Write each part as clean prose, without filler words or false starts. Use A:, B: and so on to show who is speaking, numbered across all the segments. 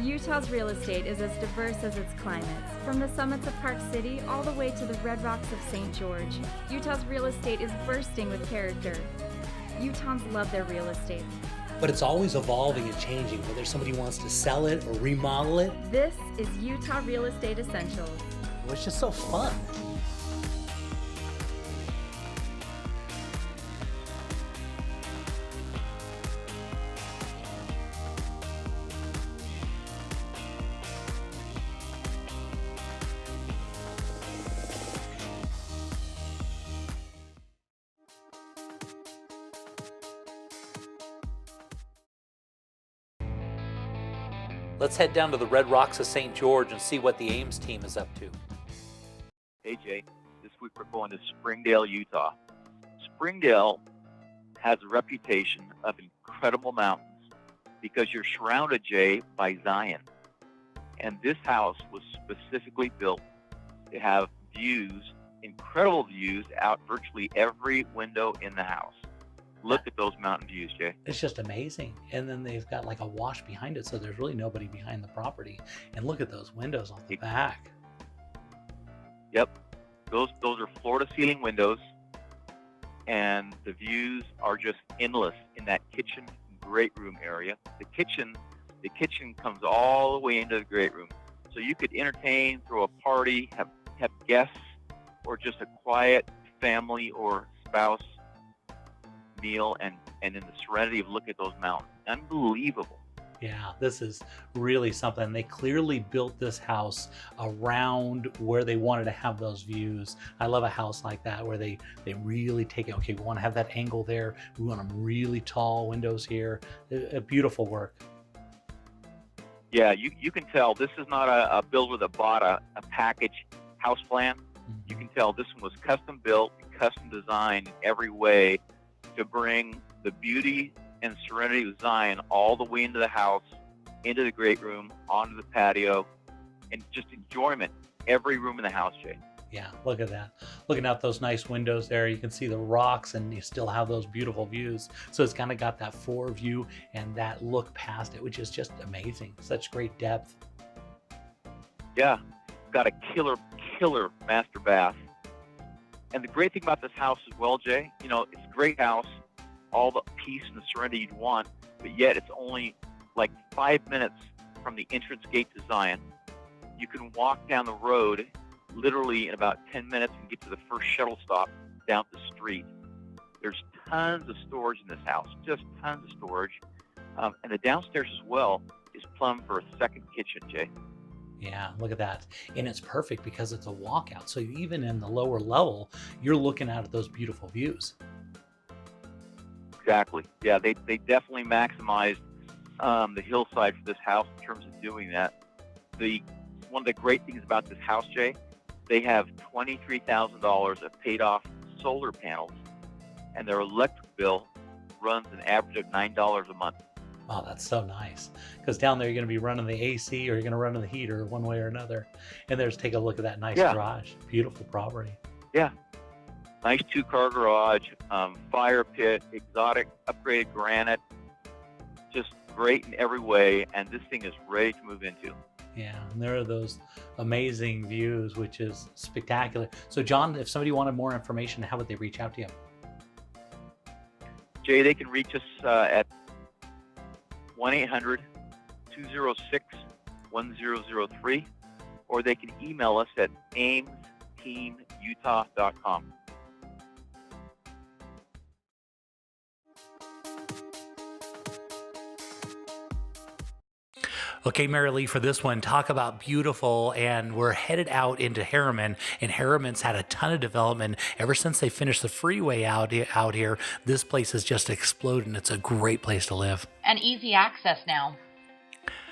A: Utah's real estate is as diverse as its climates. From the summits of Park City all the way to the red rocks of St. George, Utah's real estate is bursting with character. Utahns love their real estate.
B: But it's always evolving and changing, whether somebody wants to sell it or remodel it.
A: This is Utah Real Estate Essentials.
B: It's just so fun. Let's head down to the Red Rocks of St. George and see what the Ames team is up to.
C: Hey, Jay. This week we're going to Springdale, Utah. Springdale has a reputation of incredible mountains because you're surrounded, Jay, by Zion. And this house was specifically built to have views, incredible views, out virtually every window in the house. Look at those mountain views, Jay.
B: It's just amazing. And then they've got like a wash behind it, so there's really nobody behind the property. And look at those windows on the back.
C: Yep. Those are floor-to-ceiling windows, and the views are just endless in that kitchen great room area. The kitchen comes all the way into the great room. So you could entertain, throw a party, have guests, or just a quiet family or spouse meal, and in the serenity of looking at those mountains. Unbelievable.
B: Yeah, this is really something. They clearly built this house around where they wanted to have those views. I love a house like that where they really take it. Okay, we want to have that angle there. We want them really tall windows here. A beautiful work.
C: Yeah, you can tell this is not a builder that bought a package house plan. Mm-hmm. You can tell this one was custom built, custom designed in every way to bring the beauty and serenity of Zion all the way into the house, into the great room, onto the patio, and just enjoyment every room in the house, Jay.
B: Yeah, look at that. Looking out those nice windows there, you can see the rocks and you still have those beautiful views. So it's kind of got that forward view and that look past it, which is just amazing. Such great depth.
C: Yeah, got a killer master bath. And the great thing about this house as well, Jay, it's a great house, all the peace and the serenity you'd want, but yet it's only like 5 minutes from the entrance gate to Zion. You can walk down the road literally in about 10 minutes and get to the first shuttle stop down the street. There's tons of storage in this house, just tons of storage. And the downstairs as well is plumbed for a second kitchen, Jay.
B: Yeah, look at that. And it's perfect because it's a walkout. So even in the lower level, you're looking out at those beautiful views.
C: Exactly. Yeah, they definitely maximized the hillside for this house in terms of doing that. One of the great things about this house, Jay, they have $23,000 of paid off solar panels, and their electric bill runs an average of $9 a month.
B: Wow, that's so nice. Because down there, you're going to be running the AC or you're going to run the heater one way or another. And take a look at that nice garage. Beautiful property.
C: Yeah. Nice 2-car garage, fire pit, exotic upgraded granite. Just great in every way. And this thing is ready to move into.
B: Yeah, and there are those amazing views, which is spectacular. So, John, if somebody wanted more information, how would they reach out to you?
C: Jay, they can reach us at 1-800-206-1003, or they can email us at aimsteamutah.com.
B: Okay, Mary Lee, for this one, talk about beautiful, and we're headed out into Harriman, and Harriman's had a ton of development ever since they finished the freeway out here. This place has just exploded, and it's a great place to live.
D: And easy access now.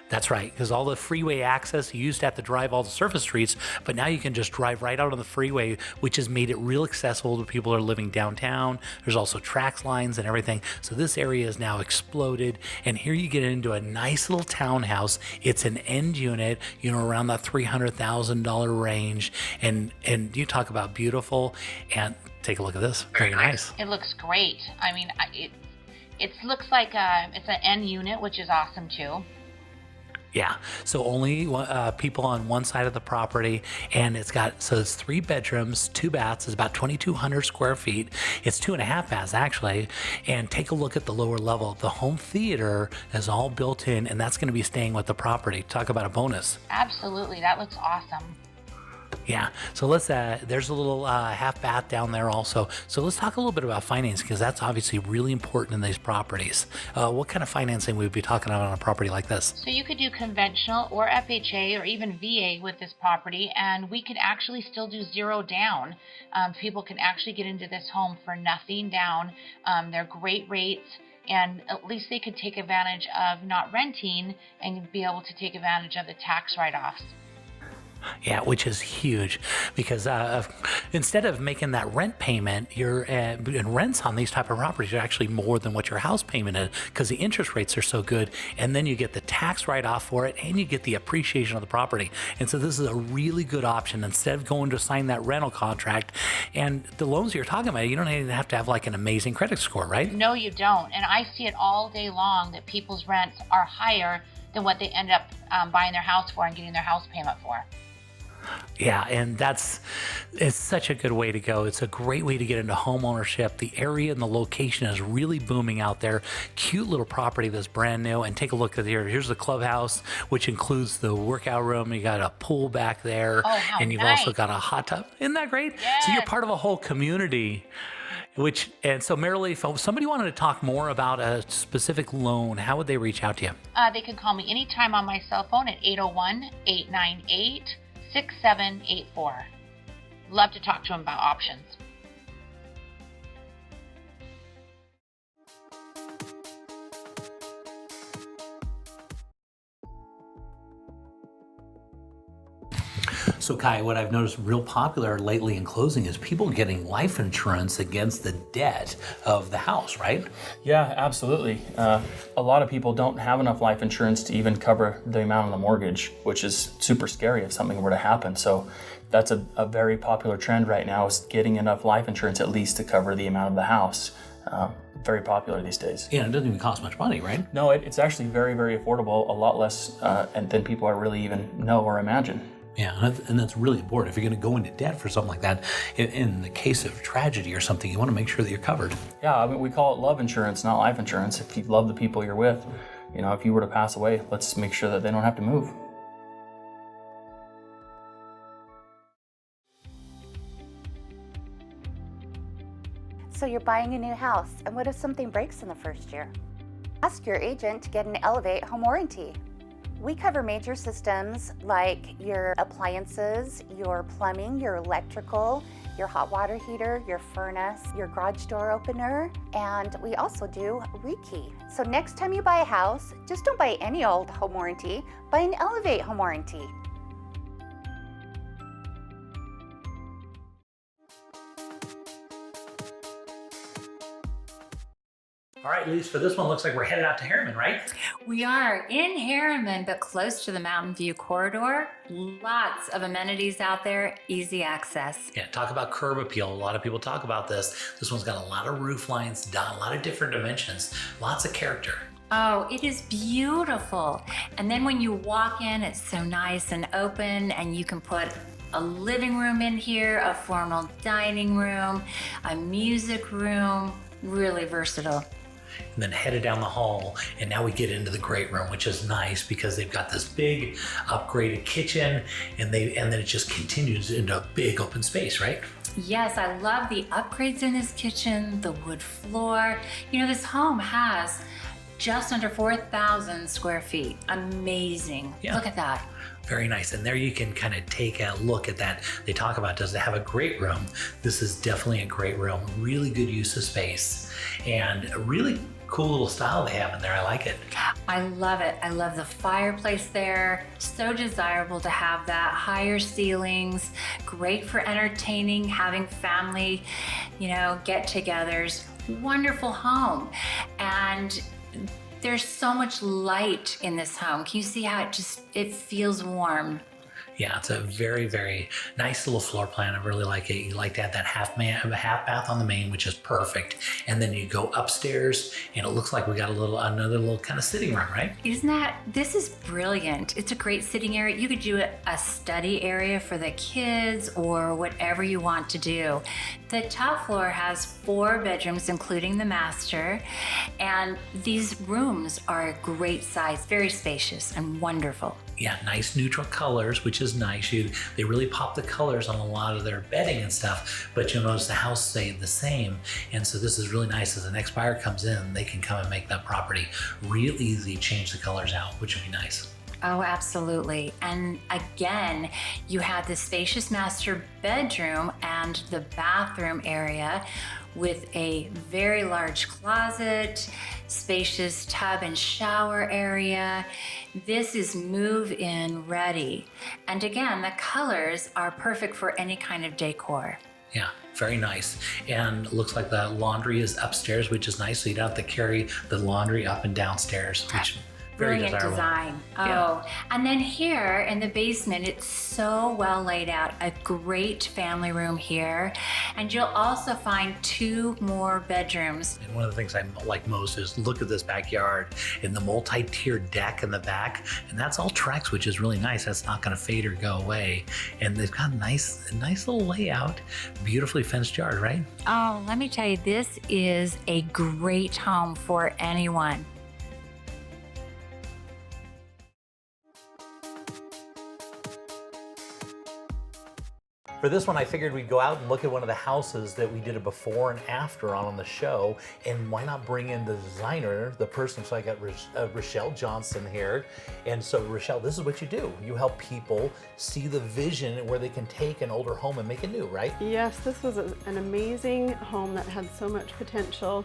B: That's right, because all the freeway access, you used to have to drive all the surface streets, but now you can just drive right out on the freeway, which has made it real accessible to people who are living downtown. There's also track lines and everything. So this area is now exploded, and here you get into a nice little townhouse. It's an end unit, around that $300,000 range, and you talk about beautiful, and take a look at this. Very nice.
D: It looks great. I mean, it looks like it's an end unit, which is awesome too.
B: Yeah, so only people on one side of the property, and it's 3 bedrooms, 2 baths. It's about 2,200 square feet. It's 2.5 baths actually. And take a look at the lower level. The home theater is all built in, and that's going to be staying with the property. Talk about a bonus.
D: Absolutely. That looks awesome.
B: Yeah, so let's, there's a little half bath down there also. So let's talk a little bit about financing, because that's obviously really important in these properties. What kind of financing would we be talking about on a property like this?
D: So you could do conventional or FHA or even VA with this property, and we could actually still do 0 down. People can actually get into this home for nothing down. They're great rates, and at least they could take advantage of not renting and be able to take advantage of the tax write-offs.
B: Yeah, which is huge, because instead of making that rent payment, and rents on these type of properties are actually more than what your house payment is, because the interest rates are so good, and then you get the tax write-off for it, and you get the appreciation of the property. And so this is a really good option instead of going to sign that rental contract. And the loans you're talking about, you don't even have to have like an amazing credit score, right?
D: No, you don't. And I see it all day long that people's rents are higher than what they end up buying their house for and getting their house payment for.
B: Yeah, and it's such a good way to go. It's a great way to get into home ownership. The area and the location is really booming out there. Cute little property that's brand new. And take a look at here. Here's the clubhouse, which includes the workout room. You got a pool back there.
D: Oh, how
B: and you've
D: nice.
B: also got a hot tub. Isn't that great?
D: Yes.
B: So you're part of a whole community. And so Marilee, if somebody wanted to talk more about a specific loan, how would they reach out to you?
D: They can call me anytime on my cell phone at 801-898-6784. Love to talk to them about options.
B: So Kai, what I've noticed real popular lately in closing is people getting life insurance against the debt of the house, right?
E: Yeah, absolutely. A lot of people don't have enough life insurance to even cover the amount of the mortgage, which is super scary if something were to happen. So that's a very popular trend right now, is getting enough life insurance at least to cover the amount of the house. Very popular these days.
B: Yeah, it doesn't even cost much money, right?
E: No, it's actually very, very affordable, a lot less than people are really even know or imagine.
B: Yeah, and that's really important. If you're going to go into debt for something like that, in the case of tragedy or something, you want to make sure that you're covered.
E: Yeah, I mean, we call it love insurance, not life insurance. If you love the people you're with, if you were to pass away, let's make sure that they don't have to move.
F: So you're buying a new house, and what if something breaks in the first year? Ask your agent to get an Elevate home warranty. We cover major systems like your appliances, your plumbing, your electrical, your hot water heater, your furnace, your garage door opener, and we also do rekey. So next time you buy a house, just don't buy any old home warranty, buy an Elevate home warranty.
B: All right, Lise, for this one, looks like we're headed out to Harriman, right?
G: We are in Harriman, but close to the Mountain View corridor. Lots of amenities out there, easy access.
B: Yeah, talk about curb appeal. A lot of people talk about this. This one's got a lot of roof lines, a lot of different dimensions, lots of character.
G: Oh, it is beautiful. And then when you walk in, it's so nice and open, and you can put a living room in here, a formal dining room, a music room, really versatile.
B: And then headed down the hall, and now we get into the great room, which is nice because they've got this big upgraded kitchen, and then it just continues into a big open space, right?
G: Yes, I love the upgrades in this kitchen, the wood floor. This home has just under 4,000 square feet. Amazing. Yeah. Look at that.
B: Very nice. And there you can kind of take a look at that. They talk about, does it have a great room? This is definitely a great room. Really good use of space, and a really cool little style they have in there. I like it.
G: I love it. I love the fireplace there. So desirable to have that. Higher ceilings, great for entertaining, having family, get-togethers. Wonderful home. And there's so much light in this home. Can you see how it feels warm?
B: Yeah, it's a very, very nice little floor plan. I really like it. You like to have that half bath on the main, which is perfect. And then you go upstairs and it looks like we got another little kind of sitting room, right?
G: This is brilliant. It's a great sitting area. You could do a study area for the kids or whatever you want to do. The top floor has 4 bedrooms, including the master. And these rooms are a great size, very spacious and wonderful.
B: Yeah, nice neutral colors, which is nice. They really pop the colors on a lot of their bedding and stuff, but you'll notice the house stayed the same. And so this is really nice. As the next buyer comes in, they can come and make that property real easy, change the colors out, which would be nice.
G: Oh, absolutely. And again, you have the spacious master bedroom and the bathroom area with a very large closet, spacious tub and shower area. This is move-in ready. And again, the colors are perfect for any kind of decor.
B: Yeah, very nice. And it looks like the laundry is upstairs, which is nice. So you don't have to carry the laundry up and downstairs, which very
G: brilliant
B: desirable.
G: Design. Oh,
B: Yeah.
G: And then here in the basement, it's so well laid out. A great family room here. And you'll also find 2 more bedrooms.
B: And one of the things I like most is look at this backyard and the multi-tiered deck in the back. And that's all Trex, which is really nice. That's not going to fade or go away. And they've got a nice little layout, beautifully fenced yard, right?
G: Oh, let me tell you, this is a great home for anyone.
B: For this one, I figured we'd go out and look at one of the houses that we did a before and after on the show, and why not bring in the designer, the person. So I got Rochelle Johnson here. And so Rochelle, this is what you do. You help people see the vision where they can take an older home and make it new, right?
H: Yes, this was an amazing home that had so much potential,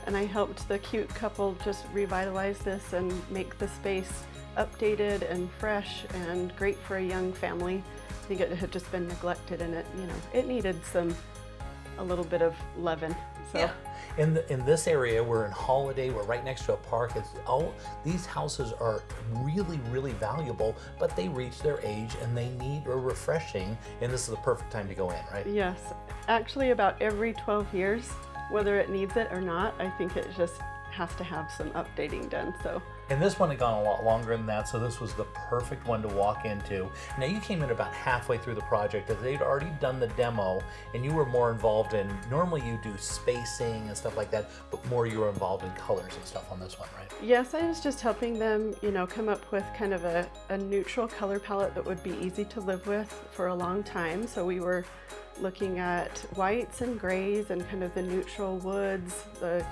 H: and I helped the cute couple just revitalize this and make the space updated and fresh and great for a young family. I think it had just been neglected, and it needed a little bit of loving. So.
B: Yeah. In this area, we're in Holiday, we're right next to a park. These houses are really, really valuable, but they reach their age and they need a refreshing, and this is the perfect time to go in, right?
H: Yes, actually about every 12 years, whether it needs it or not, I think it just has to have some updating done. So.
B: And this one had gone a lot longer than that, so this was the perfect one to walk into. Now you came in about halfway through the project, as they'd already done the demo, and you were more involved in, normally you do spacing and stuff like that, but more you were involved in colors and stuff on this one, right?
H: Yes, I was just helping them, come up with kind of a neutral color palette that would be easy to live with for a long time. So we were looking at whites and grays and kind of the neutral woods, the,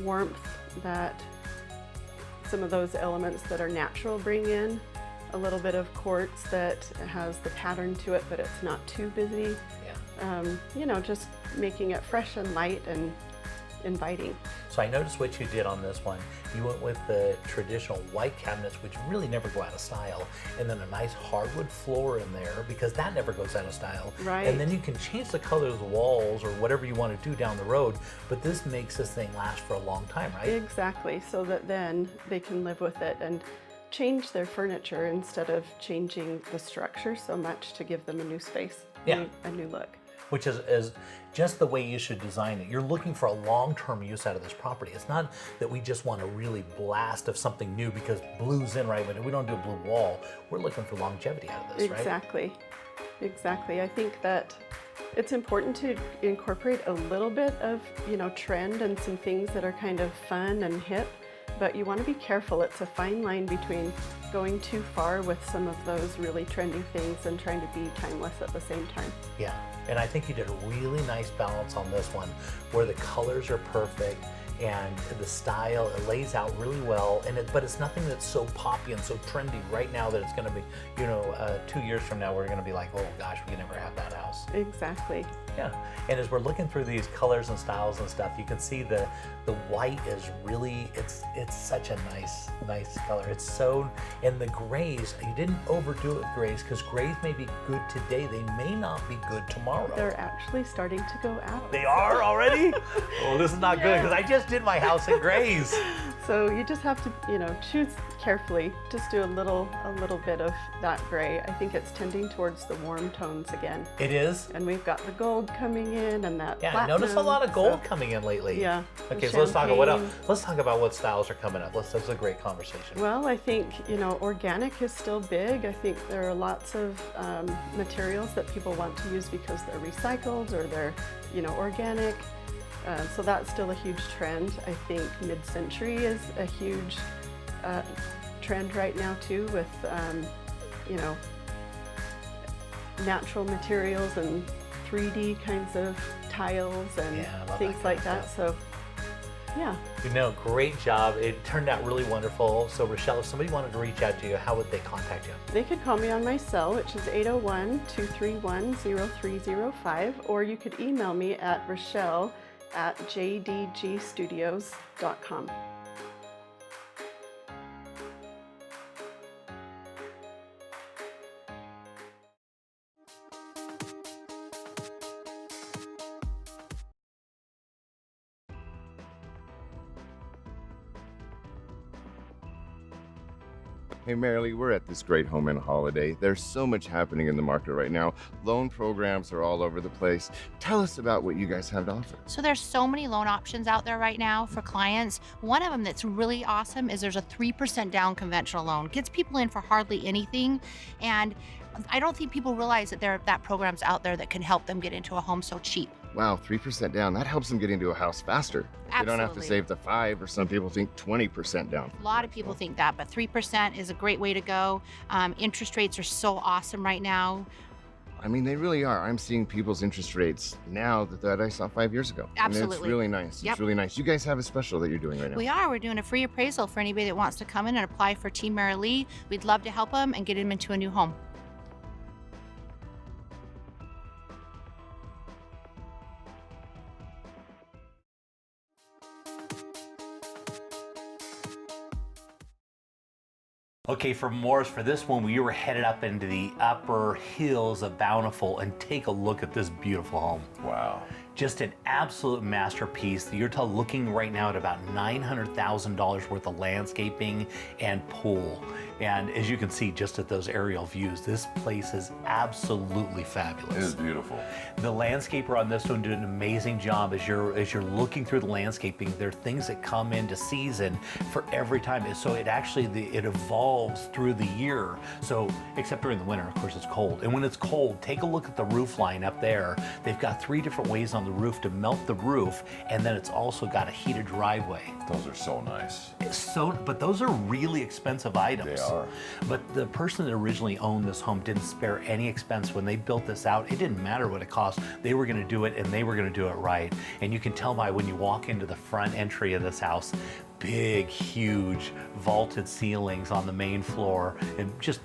H: warmth that some of those elements that are natural bring in, a little bit of quartz that has the pattern to it, but it's not too busy. Yeah. Just making it fresh and light and inviting.
B: So I noticed what you did on this one. You went with the traditional white cabinets, which really never go out of style, and then a nice hardwood floor in there, because that never goes out of style.
H: Right.
B: And then you can change the color of the walls or whatever you want to do down the road, but this makes this thing last for a long time, right?
H: Exactly, so that then they can live with it and change their furniture instead of changing the structure so much to give them a new space,
B: Yeah.
H: a new look.
B: Which is just the way you should design it. You're looking for a long-term use out of this property. It's not that we just want a really blast of something new because blue's in, right? But we don't do a blue wall. We're looking for longevity out of this, right?
H: Exactly. I think that it's important to incorporate a little bit of, trend and some things that are kind of fun and hip, but you want to be careful. It's a fine line between going too far with some of those really trendy things and trying to be timeless at the same time.
B: Yeah, and I think you did a really nice balance on this one where the colors are perfect and the style, it lays out really well, but it's nothing that's so poppy and so trendy right now that it's going to be, 2 years from now we're going to be like, oh gosh, we can never have that house.
H: Exactly.
B: Yeah, and as we're looking through these colors and styles and stuff, you can see the white is really, it's such a nice color. It's so, and the grays, you didn't overdo it with grays, because grays may be good today, they may not be good tomorrow.
H: They're actually starting to go out.
B: They are already? Oh, this is not good, because I just did my house in grays.
H: So you just have to, choose carefully. Just do a little bit of that gray. I think it's tending towards the warm tones again.
B: It is?
H: And we've got the gold coming in and that
B: platinum. I noticed a lot of gold coming in lately.
H: Yeah.
B: Okay, so let's talk about what else. Let's talk about what styles are coming up. That's a great conversation.
H: Well, I think, organic is still big. I think there are lots of materials that people want to use because they're recycled or they're, organic. So that's still a huge trend. I think mid-century is a huge trend right now too, with natural materials and 3D kinds of tiles and things like that. So yeah.
B: Great job. It turned out really wonderful. So Rochelle, if somebody wanted to reach out to you, how would they contact you?
H: They could call me on my cell, which is 801-231-0305, or you could email me at rochelle@jdgstudios.com.
I: Hey Marilee, we're at this great home and holiday. There's so much happening in the market right now. Loan programs are all over the place. Tell us about what you guys have to offer.
D: So there's so many loan options out there right now for clients. One of them that's really awesome is there's a 3% down conventional loan. Gets people in for hardly anything, and I don't think people realize that that program's out there that can help them get into a home so cheap.
I: Wow, 3% down. That helps them get into a house faster.
D: Absolutely.
I: They don't have to save the 5, or some people think 20% down.
D: A lot of people think that, but 3% is a great way to go. Interest rates are so awesome right now.
I: I mean, they really are. I'm seeing people's interest rates now that I saw 5 years ago.
D: Absolutely.
I: And it's really nice.
D: Yep.
I: It's really nice. You guys have a special that you're doing right now.
D: We are. We're doing a free appraisal for anybody that wants to come in and apply for Team Marilee. We'd love to help them and get them into a new home.
B: Okay, for Morris, for this one, we were headed up into the upper hills of Bountiful, and take a look at this beautiful home.
J: Wow.
B: Just an absolute masterpiece. You're looking right now at about $900,000 worth of landscaping and pool. And as you can see just at those aerial views, this place is absolutely fabulous.
J: It is beautiful.
B: The landscaper on this one did an amazing job. As you're looking through the landscaping, there are things that come into season for every time. So it evolves through the year. So except during the winter, of course, it's cold. And when it's cold, take a look at the roof line up there. They've got 3 different ways on the roof to melt the roof, and then it's also got a heated driveway.
J: Those are so nice.
B: But those are really expensive items.
J: They are.
B: But the person that originally owned this home didn't spare any expense. When they built this out, it didn't matter what it cost. They were going to do it, and they were going to do it right. And you can tell by when you walk into the front entry of this house, big, huge vaulted ceilings on the main floor, and just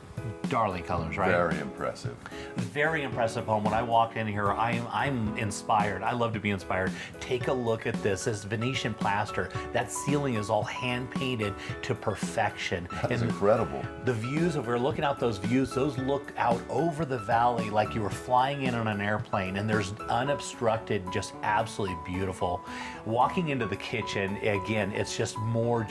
B: darling colors, right?
J: Very impressive.
B: Very impressive home. When I walked in here, I'm inspired. I love to be inspired. Take a look at this. This Venetian plaster. That ceiling is all hand painted to perfection.
J: That is incredible.
B: The views, if we're looking out those views, those look out over the valley like you were flying in on an airplane, and there's unobstructed, just absolutely beautiful. Walking into the kitchen, again, it's just more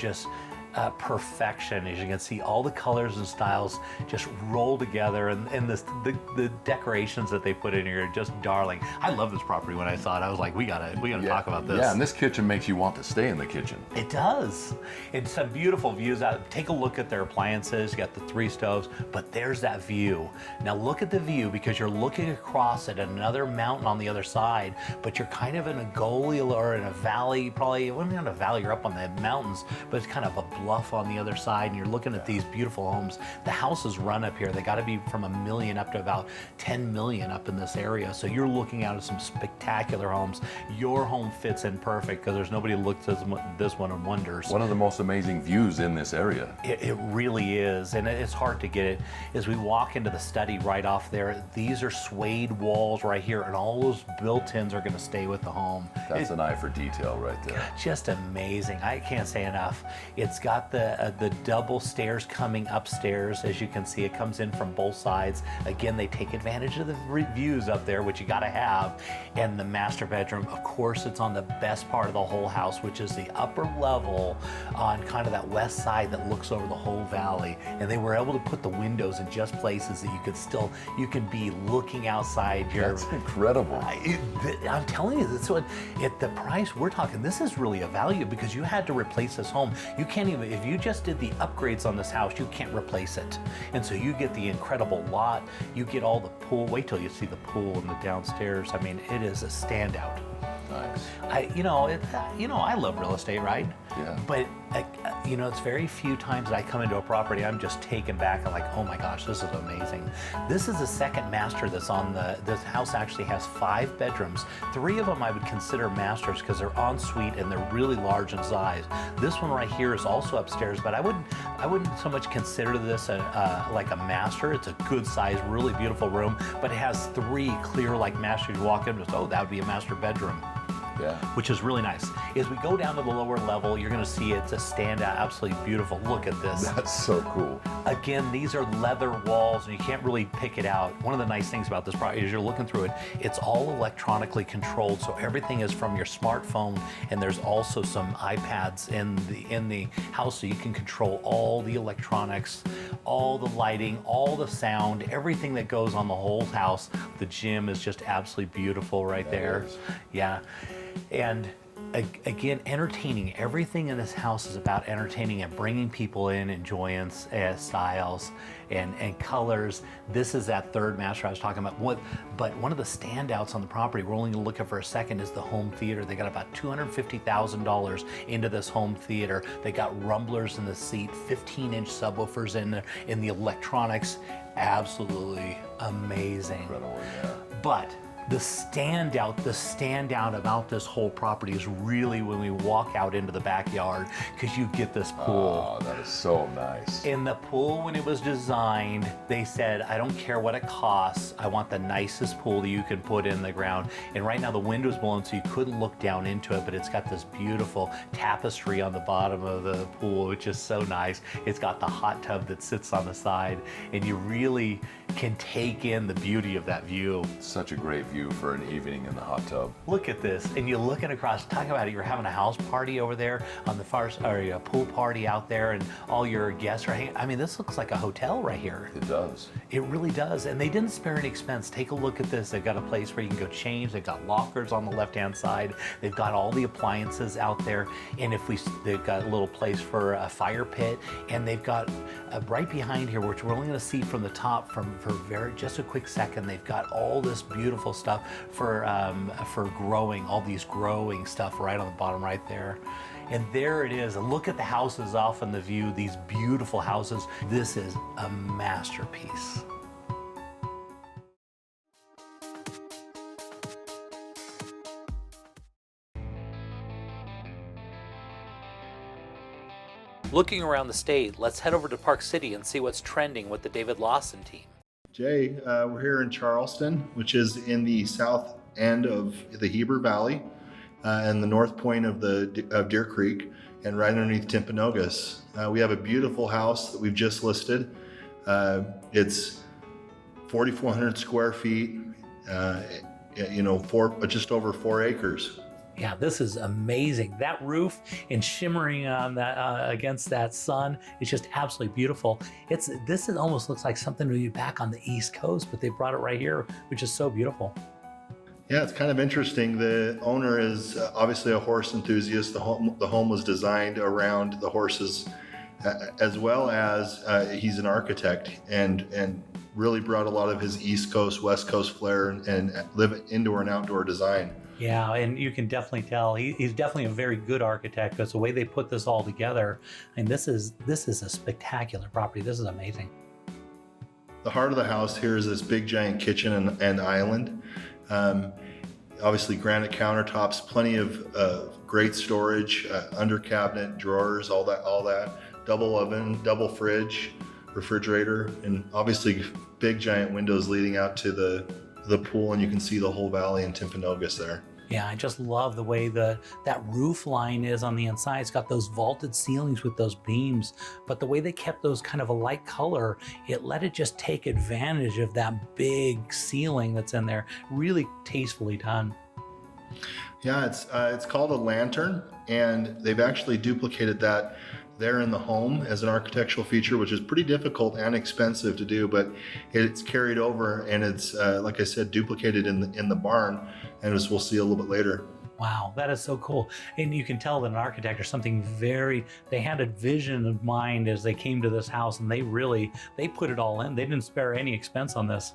B: perfection. As you can see, all the colors and styles just roll together, and the decorations that they put in here are just darling. I love this property. When I saw it, I was like, we gotta talk about this.
J: Yeah, and this kitchen makes you want to stay in the kitchen.
B: It does. It's some beautiful views out. Take a look at their appliances. You got the 3 stoves, but there's that view. Now look at the view, because you're looking across at another mountain on the other side, but you're kind of in a gully or in a valley, probably, well, not a valley, you're up on the mountains, but it's kind of a bluff on the other side, and you're looking at these beautiful homes. The houses run up here. They got to be from $1 million up to about 10 million up in this area. So you're looking out at some spectacular homes. Your home fits in perfect because there's nobody who looks at this one and wonders.
J: One of the most amazing views in this area.
B: It really is, and it's hard to get it. As we walk into the study right off there, these are suede walls right here, and all those built-ins are going to stay with the home.
J: That's an eye for detail right there.
B: Just amazing. I can't say enough. It's got the double stairs coming upstairs. As you can see, it comes in from both sides. Again, they take advantage of the views up there, which you got to have. And the master bedroom, of course, it's on the best part of the whole house, which is the upper level on kind of that west side that looks over the whole valley. And they were able to put the windows in just places that you can be looking outside your...
J: That's incredible.
B: I'm telling you, this one, at the price we're talking, this is really a value because you had to replace this home. You can't even, if you just did the upgrades on this house, you can't replace it. And so you get the incredible lot, you get all the pool. Wait till you see the pool in the downstairs. I mean, it is a standout.
J: Nice.
B: I love real estate, right?
J: Yeah.
B: But it's very few times that I come into a property, I'm just taken back and like, oh my gosh, this is amazing. This is the second master that's on this house actually has 5 bedrooms. 3 of them I would consider masters because they're en suite and they're really large in size. This one right here is also upstairs, but I wouldn't so much consider this like a master. It's a good size, really beautiful room, but it has 3 clear like masters. You walk in and oh, that would be a master bedroom.
J: Yeah.
B: Which is really nice. As we go down to the lower level, you're going to see it's a standout, absolutely beautiful. Look at this.
J: That's so cool.
B: Again, these are leather walls, and you can't really pick it out. One of the nice things about this property is you're looking through it, it's all electronically controlled, so everything is from your smartphone, and there's also some iPads in the house, so you can control all the electronics, all the lighting, all the sound, everything that goes on the whole house. The gym is just absolutely beautiful right there. Yeah. And again, entertaining. Everything in this house is about entertaining and bringing people in, enjoyance, styles, and colors. This is that third master I was talking about. But one of the standouts on the property, we're only going to look at for a second, is the home theater. They got about $250,000 into this home theater. They got rumblers in the seat, 15-inch subwoofers in the electronics. Absolutely amazing.
J: Incredible, yeah.
B: But the standout about this whole property is really when we walk out into the backyard, because you get this pool.
J: Oh, that is so nice.
B: In the pool, when it was designed, they said, I don't care what it costs, I want the nicest pool that you can put in the ground. And right now the window's blown, so you couldn't look down into it, but it's got this beautiful tapestry on the bottom of the pool, which is so nice. It's got the hot tub that sits on the side, and you really can take in the beauty of that view.
J: Such a great view for an evening in the hot tub.
B: Look at this, and you're looking across, talk about it, you're having a house party over there on the far side, or a pool party out there, and all your guests are hanging. I mean, this looks like a hotel right here.
J: It does.
B: It really does, and they didn't spare any expense. Take a look at this. They've got a place where you can go change. They've got lockers on the left-hand side. They've got all the appliances out there, and they've got a little place for a fire pit, and they've got right behind here, which we're only going to see from the top for just a quick second. They've got all this beautiful stuff for growing, all these growing stuff right on the bottom right there. And there it is. And look at the houses off in the view, these beautiful houses. This is a masterpiece. Looking around the state, let's head over to Park City and see what's trending with the David Lawson team.
K: Jay, we're here in Charleston, which is in the south end of the Heber Valley and the north point of Deer Creek, and right underneath Timpanogos. We have a beautiful house that we've just listed. It's 4,400 square feet, just over 4 acres.
B: Yeah, this is amazing. That roof and shimmering on that against that sun is just absolutely beautiful. This almost looks like something to be back on the East Coast, but they brought it right here, which is so beautiful.
K: Yeah, it's kind of interesting. The owner is obviously a horse enthusiast. The home was designed around the horses, as well as he's an architect and really brought a lot of his East Coast, West Coast flair and live indoor and outdoor design.
B: Yeah, and you can definitely tell he's definitely a very good architect because the way they put this all together, and this is a spectacular property. This is amazing.
K: The heart of the house here is this big giant kitchen and island. Obviously granite countertops, plenty of great storage, under cabinet, drawers, all that. Double oven, double fridge, refrigerator, and obviously big giant windows leading out to the pool, and you can see the whole valley in Timpanogos there.
B: Yeah, I just love the way that roof line is on the inside. It's got those vaulted ceilings with those beams, but the way they kept those kind of a light color, it let it just take advantage of that big ceiling that's in there. Really tastefully done.
K: Yeah, it's called a lantern, and they've actually duplicated that there in the home as an architectural feature, which is pretty difficult and expensive to do, but it's carried over, and it's like I said, duplicated in the barn, and as we'll see a little bit later.
B: Wow, that is so cool. And you can tell that an architect or something they had a vision in mind as they came to this house, and they put it all in. They didn't spare any expense on this.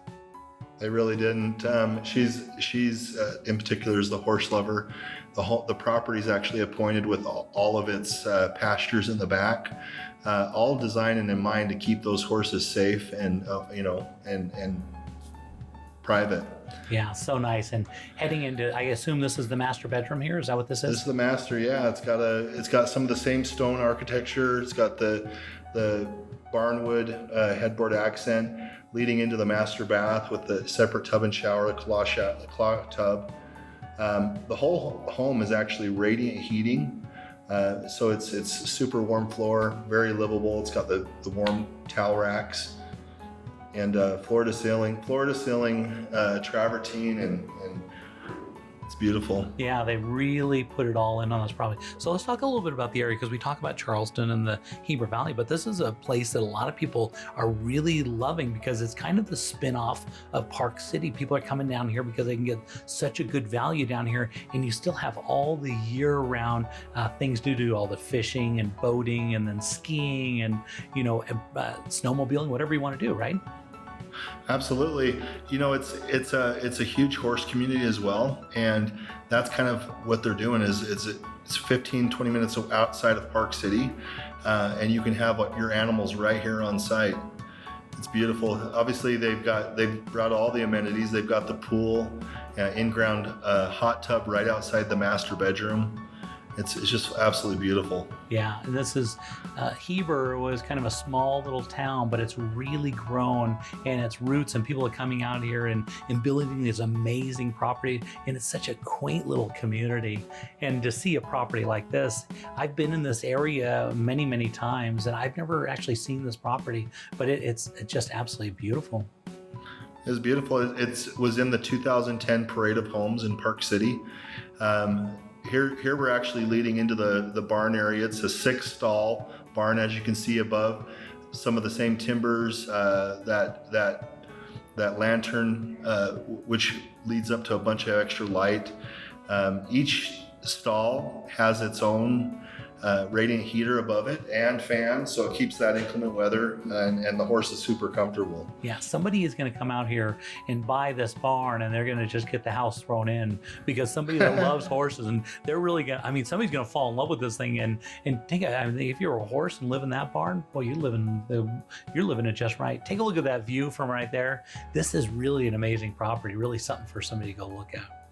K: They really didn't. She's in particular is the horse lover. The property is actually appointed with all of its pastures in the back, all designed and in mind to keep those horses safe and and private.
B: Yeah, so nice. And heading into, I assume this is the master bedroom here. Is that what this is?
K: This is the master. Yeah, it's got some of the same stone architecture. It's got the barnwood headboard accent leading into the master bath with the separate tub and shower, the claw tub. The whole home is actually radiant heating, so it's super warm floor, very livable. It's got the warm towel racks and floor to ceiling travertine, and it's beautiful.
B: Yeah, they really put it all in on this property. So let's talk a little bit about the area, because we talk about Charleston and the Heber Valley, but this is a place that a lot of people are really loving because it's kind of the spin-off of Park City. People are coming down here because they can get such a good value down here, and you still have all the year-round things to do, all the fishing and boating and then skiing and snowmobiling, whatever you want to do, right?
K: Absolutely. It's a huge horse community as well, and that's kind of what they're doing. It's 15-20 minutes outside of Park City, and you can have your animals right here on site. It's beautiful. Obviously, they've brought all the amenities. They've got the pool, in-ground hot tub right outside the master bedroom. It's just absolutely beautiful.
B: Yeah, and this is, Heber was kind of a small little town, but it's really grown in its roots, and people are coming out here and building this amazing property, and it's such a quaint little community. And to see a property like this, I've been in this area many, many times, and I've never actually seen this property, but it's just absolutely beautiful.
K: It's beautiful. It was in the 2010 Parade of Homes in Park City. Here we're actually leading into the barn area. It's a 6-stall barn, as you can see above. Some of the same timbers, that lantern, which leads up to a bunch of extra light. Each stall has its own radiant heater above it and fan, so it keeps that inclement weather, and the horse is super comfortable.
B: Yeah, somebody is going to come out here and buy this barn, and they're going to just get the house thrown in, because somebody that loves horses, and they're really going to, somebody's going to fall in love with this thing. And think, if you're a horse and live in that barn, well, you're living it just right. Take a look at that view from right there. This is really an amazing property, really something for somebody to go look at.